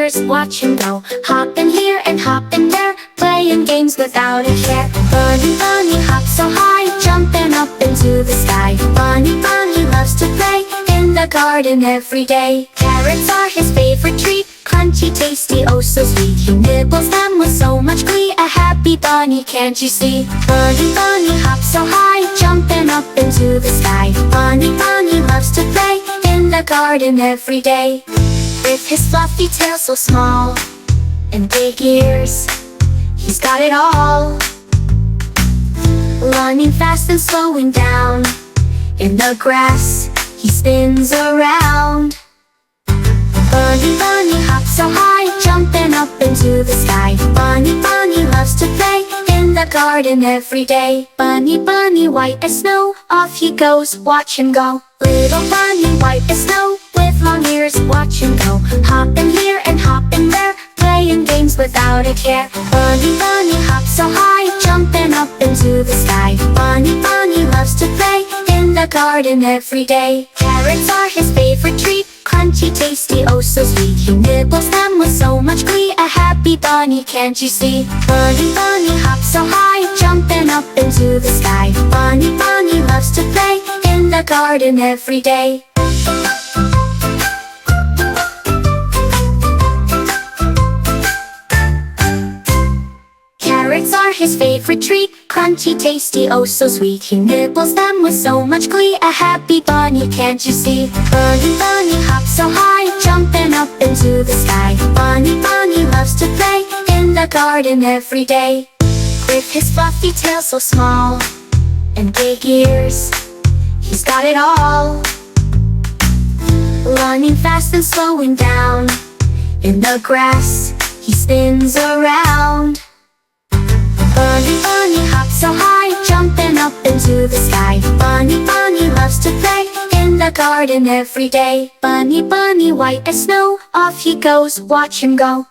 ears, watch him go. Hopping here and hopping there, playing games without a care. Bunny, bunny, hop so high, jumping up into the sky. Bunny, bunny loves to play in the garden every day. Carrots are his favorite treat, crunchy, tasty, oh so sweet. He nibbles them with so much glee, a happy bunny, can't you see? Bunny, bunny, hop so high, jumping up into the sky. Bunny, bunny loves to play in the garden every day. With his fluffy tail so small and big ears, he's got it all. Running fast and slowing down in the grass, he spins around. Bunny, bunny, hop so high, jumping up into the sky. Bunny, bunny loves to play in the garden every day. Bunny, bunny, white as snow, off he goes, watch him go. Little bunny, white as snow, with long ears, watch him go. Hopping here and hopping there, playing games without a care. Bunny, bunny, hop so high, jumping up into the sky. Bunny, bunny loves to play in the garden every day. Carrots are his favorite treat, crunchy, tasty, oh so sweet. He nibbles them with so much glee, a happy bunny, can't you see? Bunny, bunny, hop so high, jumping up into the sky. Bunny, bunny loves to play in the garden every day. Carrots are his favorite treat, crunchy, tasty, oh so sweet. He nibbles them with so much glee, a happy bunny, can't you see? Bunny, bunny, hop so high, jumping up into the sky. Bunny, bunny loves to play in the garden every day. With his fluffy tail so small and big ears, he's got it all. Running fast and slowing down in the grass, he spins around. Bunny, bunny, hop so high, jumping up into the sky. Bunny, bunny loves to play in the garden every day. Bunny, bunny, white as snow, off he goes, watch him go.